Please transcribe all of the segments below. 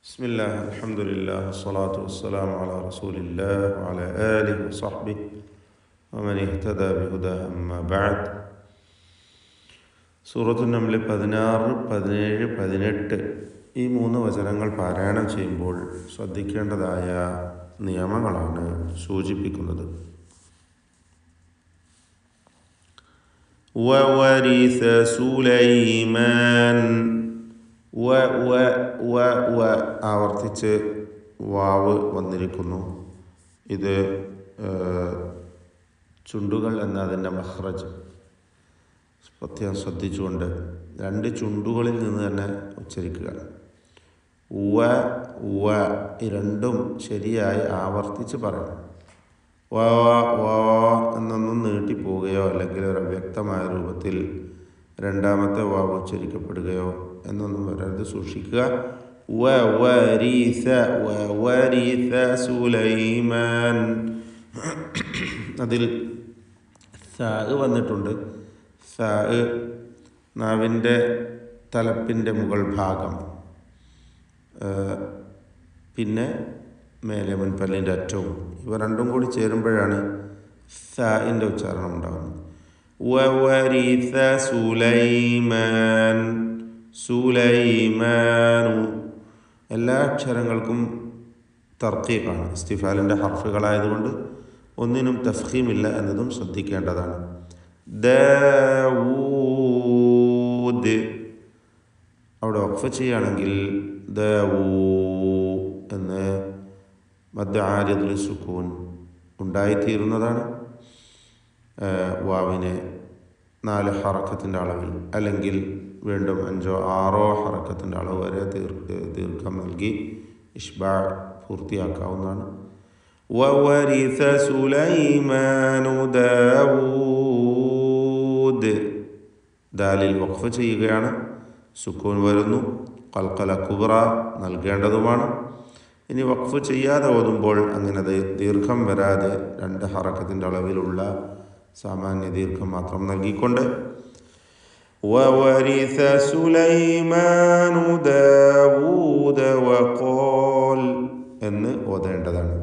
بسم الله الحمد لله والصلاة والسلام على رسول الله وعلى آله وصحبه ومن اهتدى بهداه أما بعد. സൂറത്തു നംൽ 16, 17, 18 ഈ 3 വചനങ്ങൾ പാരായണം ചെയ്യുമ്പോൾ ശ്രദ്ധിക്കേണ്ടതായ നിയമങ്ങളാണ് സൂചിപ്പിക്കുന്നത്. വവരിസ സുലൈമാൻ, ആവർത്തിച്ച് വാവ് വന്നിരിക്കുന്നു. ഇത് ചുണ്ടുകൾ എന്നതിൻ്റെ മഖ്റജ് പ്രത്യേകം ശ്രദ്ധിച്ചുകൊണ്ട് 2 ചുണ്ടുകളിൽ നിന്ന് തന്നെ ഉച്ചരിക്കുക. ഈ രണ്ടും ശരിയായി ആവർത്തിച്ച് പറയണം. എന്നൊന്നും നീട്ടിപ്പോവുകയോ അല്ലെങ്കിൽ ഒരു അവ്യക്തമായ രൂപത്തിൽ രണ്ടാമത്തെ വാവ് ഉച്ചരിക്കപ്പെടുകയോ എന്നൊന്നും വരരുത്, സൂക്ഷിക്കുക. വവരിസ സുലൈമാൻ, അതിൽ സാ വന്നിട്ടുണ്ട്. സാ നാവിൻ്റെ തലപ്പിൻ്റെ മുകൾ ഭാഗം, പിന്നെ മേലെ മുൻപല്ലിൻ്റെ അറ്റവും, ഇവ രണ്ടും കൂടി ചേരുമ്പോഴാണ് സാഇൻ്റെ ഉച്ചാരണം ഉണ്ടാകുന്നത്. വവരിസ സുലൈമാൻ, സുലൈമാനു. എല്ലാ അക്ഷരങ്ങൾക്കും തർക്കീഖാണ്. ഇസ്തിഫാലിൻ്റെ ഹർഫുകളായതുകൊണ്ട് ഒന്നിനും തഫ്ഖീമില്ല എന്നതും ശ്രദ്ധിക്കേണ്ടതാണ്. ദാവൂദ്, അവിടെ വഖഫ് ചെയ്യുകയാണെങ്കിൽ ദാവൂ എന്ന് മദ്ദ ആരിദുൽ സുക്കൂൻ ഉണ്ടായിത്തീരുന്നതാണ്. വാവിനെ 4 ഹറക്കത്തിൻ്റെ അളവിൽ അല്ലെങ്കിൽ വീണ്ടും 5 6 ഹറക്കത്തിൻ്റെ അളവ് വരെ ദീർഘം നൽകി ഇഷ്ബാ പൂർത്തിയാക്കാവുന്നതാണ്. വവരിസ സുലൈമാനു ദാവൂദ്, ദാലിൽ വഖഫ് ചെയ്യുകയാണ്, സുക്കൂൻ വരുന്നു, ഖൽഖല കുബ്ര നൽകേണ്ടതുമാണ്. ഇനി വഖഫ് ചെയ്യാതെ ഓതുമ്പോൾ അങ്ങനെ ദീർഘം വരാതെ 2 ഹറക്കത്തിൻ്റെ അളവിലുള്ള സാമാന്യ ദീർഘം മാത്രം നൽകിക്കൊണ്ട് വവരിസ സുലൈമാനു ദാവൂദ വഖാൽ എന്ന് ഓതേണ്ടതാണ്.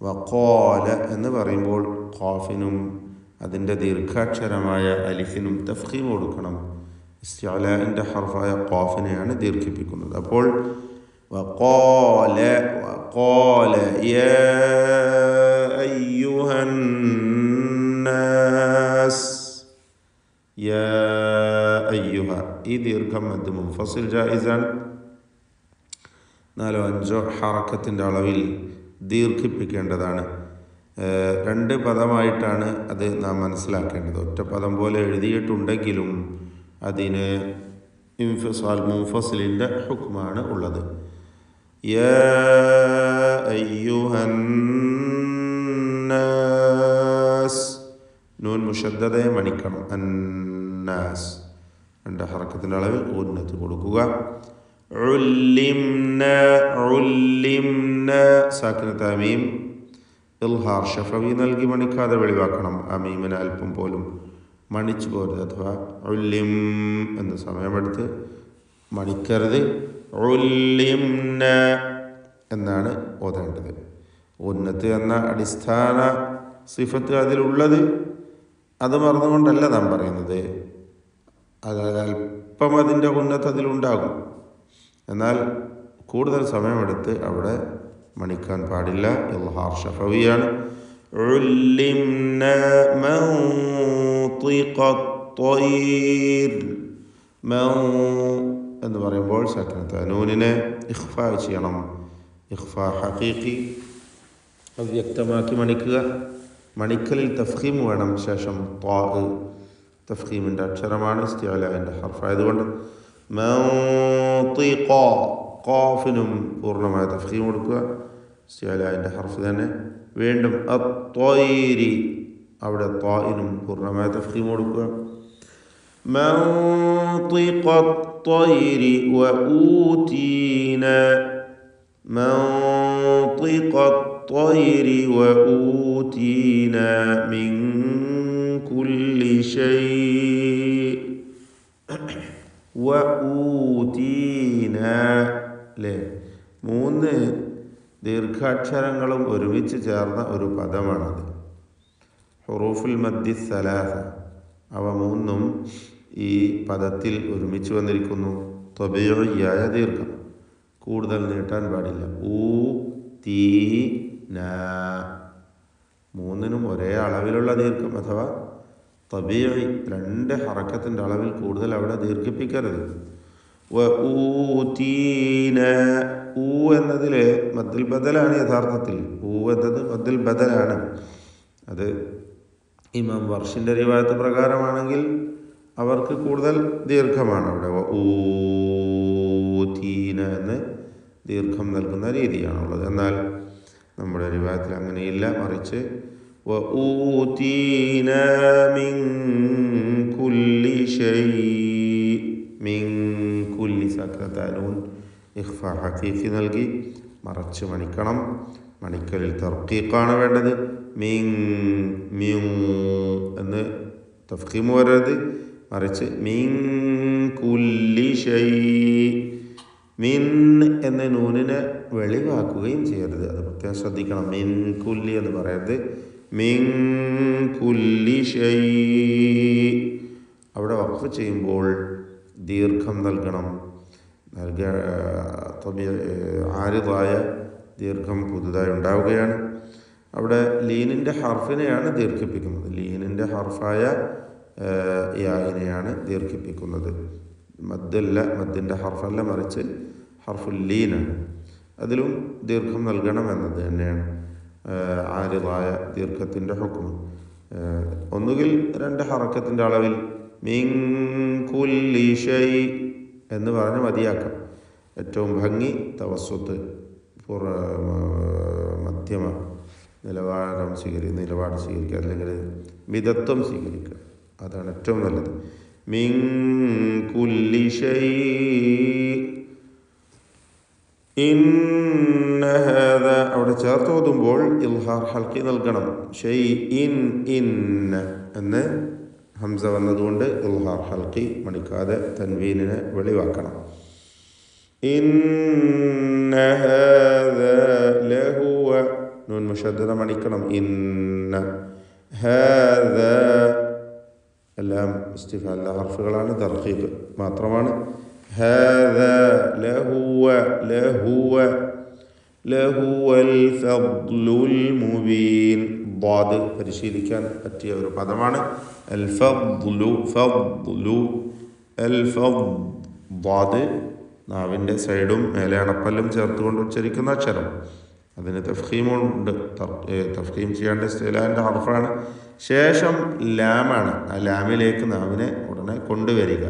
വഖാല എന്ന് പറയുമ്പോൾ ഖാഫിനും അതിൻ്റെ ദീർഘാക്ഷരമായ അലിഫിനും തഫ്ഖീം കൊടുക്കണം. ഇസ്തിഅലാഇൻ്റെ ഹർഫായ ഖാഫിനെയാണ് ദീർഘിപ്പിക്കുന്നത്. അപ്പോൾ വഖാല യാ അയ്യുഹൻ നാസ്, യാ അയ്യുഹ. ഈ ദീർഘം മദ് മുൻഫസിൽ ജായിസാണ്. 4 5 ഹറക്കത്തിൻ്റെ അളവിൽ ദീർഘിപ്പിക്കേണ്ടതാണ്. 2 പദമായിട്ടാണ് അത് നാം മനസ്സിലാക്കേണ്ടത്. ഒറ്റ പദം പോലെ എഴുതിയിട്ടുണ്ടെങ്കിലും അതിന് ഇൻഫിസാൽ മുൻഫസിലിൻ്റെ ഹുക്മാണ് ഉള്ളത്. യാ അയ്യുഹൻ നാസ്, നൂൻ മുഷദ്ദദയെ മണിക്കണം. അന്നാസ് 2 ഹറക്കത്തിൻ്റെ അളവിൽ ഉന്നത്ത് കൊടുക്കുക. ഉല്ലിംന സാക്കിനത്ത് അമീം ഇൽഹാർ ഷഫവി നൽകി മണിക്കാതെ വെളിവാക്കണം. അമീമിന് അല്പം പോലും മണിച്ചു പോരുത്, അഥവാ ഉല്ലിം എന്ന് സമയമെടുത്ത് മണിക്കരുത്. ഉല്ലിംന എന്നാണ് ഓതേണ്ടത്. ഉന്നത്ത് എന്ന അടിസ്ഥാന സിഫത്ത് അതിലുള്ളത്, അത് മറന്നുകൊണ്ടല്ല നാം പറയുന്നത്. അതായത് അല്പം അതിൻ്റെ ഉന്നത്ത് അതിലുണ്ടാകും, എന്നാൽ കൂടുതൽ സമയമെടുത്ത് അവിടെ മണിക്കാൻ പാടില്ല. ഇൽഹാർ ഷഫവിയാണ്. ഉല്ലിംന മൻതിഖത് ത്വയ്ർ, എന്ന് പറയുമ്പോൾ സക്കനത്ത് നൂനിനെ ഇഖ്ഫാ ചെയ്യണം. ഇഖ്ഫാ ഹഖീഖി, അവ്യക്തമാക്കി മണിക്കുക. മണിക്കലിൽ തഫ്ഖീം വേണം. ശേഷം തഫ്ഖീമിൻ്റെ അക്ഷരമാണ്, ഇസ്തിഅലാഇൻ്റെ ഹർഫായതുകൊണ്ട്. മൻതിഖ, ഖാഫിനും പൂർണ്ണമായ തഫ്ഖീം കൊടുക്കുക, ഇസ്തിഅലാഇൻ്റെ ഹർഫ് തന്നെ. വീണ്ടും അത്വയ്രി, അവിടെ ത്വാഇനും പൂർണ്ണമായ തഫ്ഖീം കൊടുക്കുക. മൻതിഖ അത്വയ്രി വഊതീന, മൻതിഖ അത്വയ്രി വഊതീന മിൻ കുല്ലി ശൈഇ വഊതീന, അല്ലേ? 3 ദീർഘാക്ഷരങ്ങളും ഒരുമിച്ച് ചേർന്ന ഒരു പദമാണത്. ഹുറൂഫുൽ മദ്ദി സലാസ, അവ 3ഉം ഈ പദത്തിൽ ഒരുമിച്ച് വന്നിരിക്കുന്നു. ത്വബീഇയായ ദീർഘം, കൂടുതൽ നീട്ടാൻ പാടില്ല. ഊ തീ നാ, 3നും ഒരേ അളവിലുള്ള ദീർഘം അഥവാ തബീഇ, 2 ഹറക്കത്തിൻ്റെ അളവിൽ കൂടുതൽ അവിടെ ദീർഘിപ്പിക്കരുത്. ഊതീന, ഊ എന്നതിൽ മദ്ദുൽ ബദലാണ്. യഥാർത്ഥത്തിൽ ഊ എന്നത് മദ്ദുൽ ബദലാണ്. അത് ഇമാം വർഷിൻ്റെ റിവായത്ത് പ്രകാരമാണെങ്കിൽ അവർക്ക് കൂടുതൽ ദീർഘമാണ് അവിടെ. ഊതീന എന്ന് ദീർഘം നൽകുന്ന രീതിയാണുള്ളത്. എന്നാൽ നമ്മുടെ റിവായത്തിൽ അങ്ങനെയില്ല, മറിച്ച് ഊതീന മിൻ കുല്ലി ശൈ, മിൻ കുല്ലി സക്രതാനൂൻ ഇഖ്ഫാ ഹഖീഖി നൽകി മറച്ച് മണിക്കണം. മണിക്കലിൽ തർക്കീഖാണ് വേണ്ടത്. മിൻ മിൻ എന്ന് തഫ്ഖീം വരരുത്, മറിച്ച് മിൻ കുല്ലി ശൈ. മിൻ എന്ന നൂനിനെ വെളിവാക്കുകയും ചെയ്യരുത്, അത് പ്രത്യേകം ശ്രദ്ധിക്കണം. മിൻ കുല്ലി എന്ന് പറയരുത്, മിൻ കുല്ലി ശൈ. അവിടെ വഖഫ് ചെയ്യുമ്പോൾ ദീർഘം നൽകണം. ആരിദായ ദീർഘം പുതുതായി ഉണ്ടാവുകയാണ്. അവിടെ ലീനിൻ്റെ ഹർഫിനെയാണ് ദീർഘിപ്പിക്കുന്നത്. ലീനിൻ്റെ ഹർഫായ യായിനെയാണ് ദീർഘിപ്പിക്കുന്നത്. മദ്ദല്ല, മദ്ദിൻ്റെ ഹർഫല്ല, മറിച്ച് ഹർഫുൽ ലീനാണ്. അതിലും ദീർഘം നൽകണം എന്നത് തന്നെയാണ് ആരിദായ ദീർഘത്തിൻ്റെ ഹുക്മ്. ഒന്നുകിൽ 2 ഹറക്കത്തിൻ്റെ അളവിൽ മിൻ കുല്ലി ശൈ എന്ന് പറഞ്ഞ് മതിയാക്കാം. ഏറ്റവും ഭംഗി തവസ്സുത്ത്, മധ്യമ നിലപാട് സ്വീകരിക്കുക, അല്ലെങ്കിൽ മിതത്വം സ്വീകരിക്കുക, അതാണ് ഏറ്റവും നല്ലത്. മിൻ കുല്ലി ശൈ ഇന്ന ഹാദ, അവിടെ ചേർത്ത് ഓതുമ്പോൾ ഇൽഹാർ ഹൽക്കി നൽകണം. ഷൈ ഇൻ ഇന്ന എന്ന് ഹംസ വന്നതുകൊണ്ട് ഇൽഹാർ ഹൽക്കി മണിക്കാതെ തൻവീനിനെ വെളിവാക്കണം. ഇന്ന ഹാദ ലഹുവ, നൂൻ മുശദ്ദദ മണിക്കണം. ഇന്ന ഹാദ, എല്ലാം ഇസ്തിഫാലിലെ ഹർഫുകളാണ്, തർഖീബ് മാത്രമാണ്. ഹാദ ലഹുവ, ലഹുവ ലഹുവൽ ഫദ്ലുൽ മുബീൻ. ദ്വാദ് പരിശീലിക്കാൻ പറ്റിയ ഒരു പദമാണ്. അൽ ഫദ്ലു, ഫദ്ലു അൽ ഫദ്ദ്, നാവിൻ്റെ സൈഡും മേലെ അണപ്പല്ലും ചേർത്തുകൊണ്ട് ഉച്ചരിക്കുന്ന അക്ഷരം. അതിന് തഫ്ഖീമുണ്ട്, തഫ്ഖീം ചെയ്യേണ്ട ഇസ്തിലാൻ്റെ ഹർഫാണ്. ശേഷം ലാമാണ്. ആ ലാമിലേക്ക് നാവിനെ ഉടനെ കൊണ്ടുവരിക.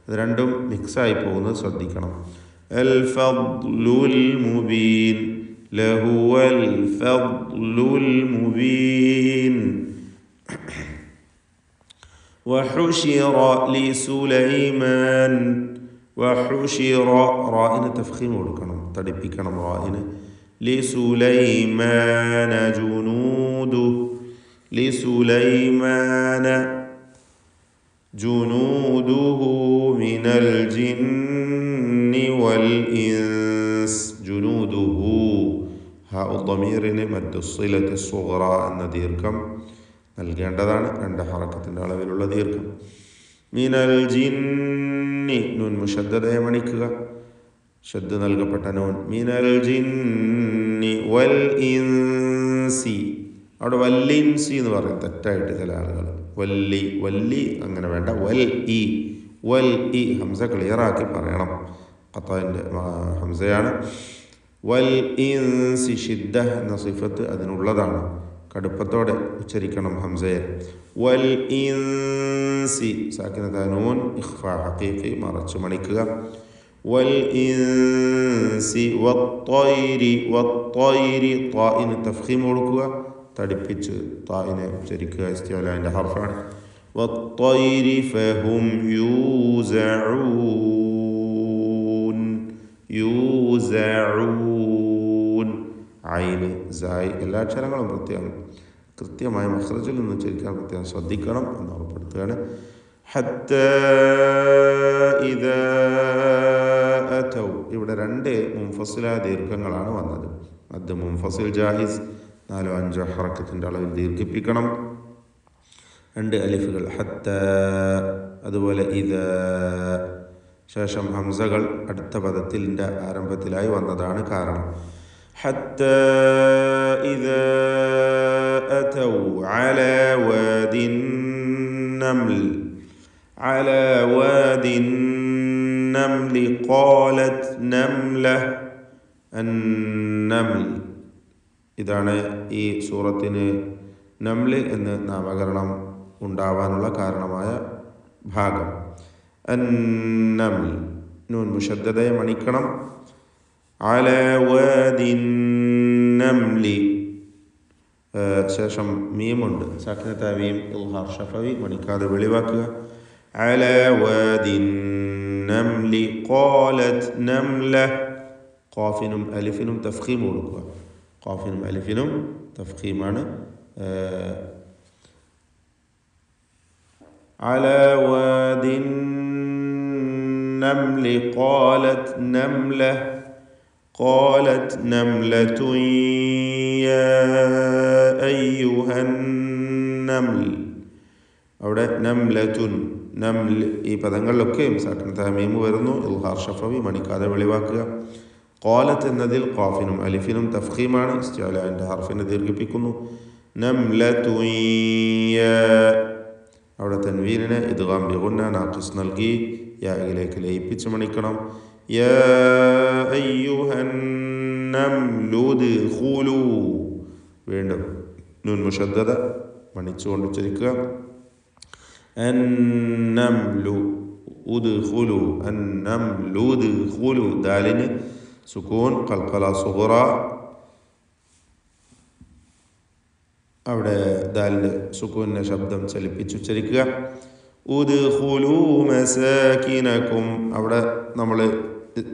അത് രണ്ടും മിക്സായി പോകുന്നത് ശ്രദ്ധിക്കണം. അൽ ഫദ്ലുൽ മുബീൻ, ലഹുവൽ ഫദ്ലുൽ മുബീൻ. വഹുശിറ ലിസുലൈമാൻ, വഹുശിറ, റായിന് തഫ്ഖീം കൊടുക്കണം, തടിപ്പിക്കണം റായിന്. ലിസുലൈമാന ജുനൂദു, ലിസുലൈമാന ജുനൂദുഹു മിനൽ ജിന്നി വൽ ഇൻസ്. ജുനൂദുഹു, ഹാ ഉദ്ദമീറിന് മദ്ദുസ്സിലത്തി സുഗ്റ എന്ന ദീർഘം നൽകേണ്ടതാണ്, 2 ഹറക്കത്തിൻ്റെ അളവിലുള്ള ദീർഘം. മിനൽ ജിന്നി, നൂൻ മുശദ്ദദയെ മണിക്കുക, ഷദ് നൽകപ്പെട്ട നൂൻ. മിനൽ ജിന്നി വൽ ഇൻസി, അവിടെ വല്ലിൻസി എന്ന് പറയും തെറ്റായിട്ട് ചില ആളുകൾ. വല്ലി, വല്ലി അങ്ങനെ വേണ്ട, വൽ ഇ, വൽ ഇ. ഹംസ ക്ലിയറാക്കി പറയണം, ഖത്താൻ്റെ ഹംസയാണ്. വൽ ഇൻസി, ഷിദ്ദ എന്ന സിഫത്ത് അതിനുള്ളതാണ്, കടുപ്പത്തോടെ ഉച്ചരിക്കണം ഹംസയെ. വൽ ഇൻസി, സാക്കിനത നൂൻ ഇഖ്ഫാ ഹഖീഖി മറച്ചു മണിക്കുക. വൽ ഇൻസി വത്തൈരി, വത്തൈരി ത്വാഇന് തഫ്ഖീം കൊടുക്കുക, തടിപ്പിച്ച് തായിനെ ഉച്ചരിക്കുക, ഇസ്തിഅലാൻ്റെ ഹർഫാണ്. വത്തൈരി ഫഹും യൂസഊൻ, യൂസഊൻ. ഐന്, സായ്, എല്ലാ അക്ഷരങ്ങളും പ്രത്യേകം കൃത്യമായ മഖ്റജിൽ നിന്ന് ഉച്ചരിക്കാൻ പ്രത്യേകം ശ്രദ്ധിക്കണം എന്ന് ഉറപ്പെടുത്തുകയാണ്. ഹത്താ ഇദാ അതൗ ഇവിടെ രണ്ട് മുൻഫസിലായ ദീർഘങ്ങളാണ് വന്നത്. മദ് മുൻഫസിൽ ജായിസ് 4-5 ഹറക്കത്തിൻ്റെ അളവിൽ ദീർഘിപ്പിക്കണം. 2 അലിഫുകൾ ഹത്ത, അതുപോലെ ഇത്. ശേഷം ഹംസകൾ അടുത്ത പദത്തിൻ്റെ ആരംഭത്തിലായി വന്നതാണ് കാരണം. ഹത്ത ഇദാ അതൗ അലാ വാദിൻ നംൽ അലാ വാദിൻ നംൽ ഖാലത് നംല അന്നംൽ. ഇതാണ് ഈ സൂറത്തിന് നംല് എന്ന് നാമകരണം ഉണ്ടാവാനുള്ള കാരണമായ ഭാഗം. അന്നംൽ നൂൻ മുഷദ്ദദയെ മണിക്കണം. അലാ വാദിൻ നംലി, ശേഷം മീമുണ്ട്, സാക്കിനത്തായ മീം ഇൽഹാർ ഷഫവി മണിക്കാതെ വെളിവാക്കുക. അലാ വാദിൻ നംലി ഖാലത് നംല. ഖാഫിനും അലിഫിനും തഫ്ഖീം കൊടുക്കുക. ഖാഫിനും അലിഫിനും തഫ്ഖീമാണ്. അലാ വാദിൻ നംലി ഖാലത് നംല ഖാലത് നംലതുൻ യാ അയ്യുഹൻ നംൽ. അവിടെ നംലതുൻ നംൽ ഈ പദങ്ങളിലൊക്കെയും സാക്കിനത്തായ മീം വരുന്നു. ഇൽഹാർ ഷഫവി മണിക്കാതെ വെളിവാക്കുക. ഖാലത്ത് എന്നതിൽ ഖാഫിനും അലിഫിനും തഫ്ഖീമാണ്. ഇസ്തിഅലാഇൻ്റെ ഹർഫിനെ ദീർഘിപ്പിക്കുന്നു. നംലതുൻ യാ, അവിടെ തൻവീനിനെ ഇദ്ഗാം ബിഗുന്ന നാഖിസ് നൽകി യായിലേക്ക് ലയിപ്പിച്ച് മണിക്കണം. യാ അയ്യുഹൻ നംലു ഉദ്ഖുലൂ. വീണ്ടും നൂൻ മുഷദ്ദദ മണിച്ചുകൊണ്ട് ഉച്ചരിക്കുക. അന്നംലു ഉദ്ഖുലൂ അന്നംലു ഉദ്ഖുലൂ. ദാലിന് സുക്കൂൻ, ഖൽഖല സുഗ്റ. അവിടെ ദാലിൻ്റെ സുക്കൂനിൻ്റെ ശബ്ദം ചലിപ്പിച്ചുച്ചരിക്കുക. ഉദ്ഖുലൂ മസാകിനകും. അവിടെ നമ്മൾ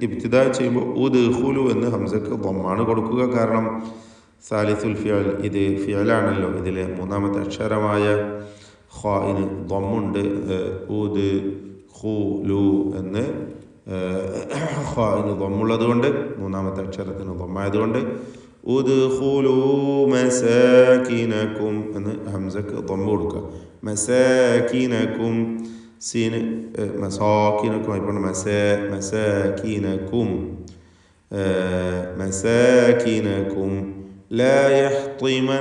ഇബ്തിദാ ചെയ്യുമ്പോൾ ഉദ്ഖുലൂ എന്ന് ഹംസക്ക് ദമ്മാണ് കൊടുക്കുക. കാരണം സാലിസുൽ ഫിയൽ, ഇത് ഫിയലാണല്ലോ. ഇതിലെ മൂന്നാമത്തെ അക്ഷരമായ ഖാഇന് ദമ്മുണ്ട്. ഉദ്ഖുലൂ എന്ന് ഖാഇന് ദമ്മുള്ളത് കൊണ്ട്, മൂന്നാമത്തെ അക്ഷരത്തിന് ദമ്മായതുകൊണ്ട് ഉദ്ഖുലൂ മസാകിനകും എന്ന് ഹംസക്ക് ദമ്മ് കൊടുക്കുക. മസാകിനകും, സീന് മസാകിനകും ആയിപ്പോണ്ട് മസാകിനകും മസാകിനകും ലാ യഹ്തിമന്നകും.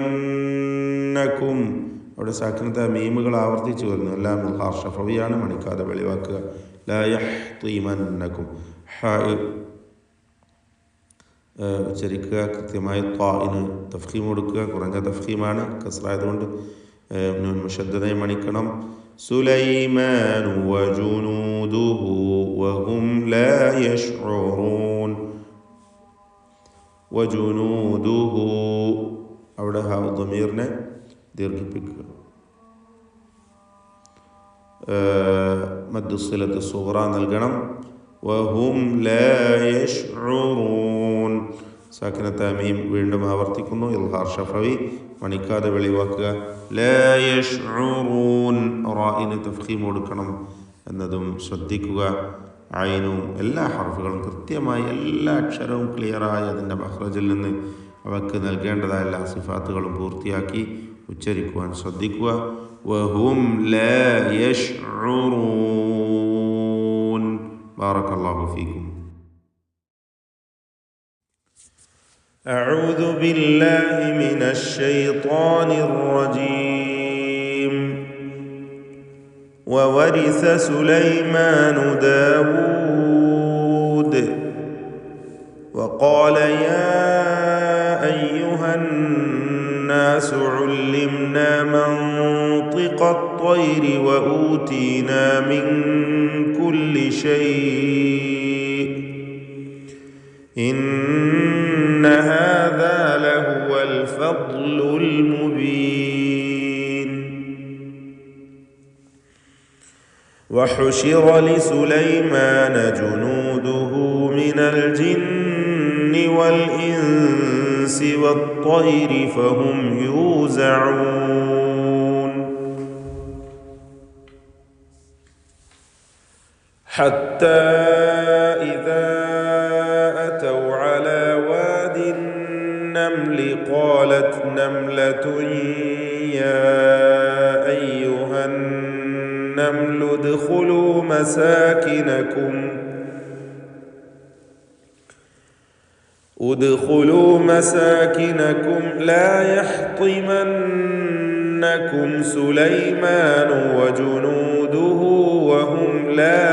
അവിടെ സാക്കിനത്തെ മീമുകൾ ആവർത്തിച്ച് വരുന്നു. എല്ലാം ഇൽഹാർ ഷഫവിയാണ്, മണിക്കാതെ വെളിവാക്കുക. ലാ യഹ്തിമന്നകും ഉച്ചരിക്കുക. കൃത്യമായി ത്വാഇന് തഫ്ഖീം കൊടുക്കുക. കുറഞ്ഞ തഫ്ഖീമാണ്, കസ്റായതുകൊണ്ട് നൂൻ മുഷദ്ദദയെ മണിക്കണം. സുലൈമാനു വജുനൂദുഹു വഹും ലാ യശ്ഉറൂൻ. വജുനൂദുഹു, അവിടെ ഹാ ദമീറിനെ ദീർഘിപ്പിക്കുക. മദ്ദു സിലത്ത് സുഗ്റ നൽകണം. വഹും ലാ യശ്ഉറൂൻ. സാക്കിനത്ത മീം വീണ്ടും ആവർത്തിക്കുന്നു. ഇൽഹാർ ഷഫവി മണിക്കാതെ വെളിവാക്കുക. ലാ യശ്ഉറൂൻ. റാഇന് തഫ്ഖീം കൊടുക്കണം എന്നതും ശ്രദ്ധിക്കുക. ഐനും എല്ലാ ഹർഫുകളും കൃത്യമായി, എല്ലാ അക്ഷരവും ക്ലിയറായി അതിൻ്റെ മഖ്റജിൽ നിന്ന് അവക്ക് നൽകേണ്ടതായ എല്ലാ സിഫാത്തുകളും പൂർത്തിയാക്കി ഉച്ചരിക്കുവാൻ ശ്രദ്ധിക്കുക. വഹും ലാ യശ്ഉറൂൻ. ബാറകല്ലാഹു ഫീക്കും. أعوذ بالله من الشيطان الرجيم. وورث سليمان داود وقال يا أيها الناس علمنا منطق الطير وأوتينا من كل شيء إن هذا لهو الفضل المبين. وحشر لسليمان جنوده من الجن والإنس والطير فهم يوزعون. حتى إذا مساد النمل قالت نملة يا أيها النمل ادخلوا مساكنكم لا يحطمنكم سليمان وجنوده وهم لا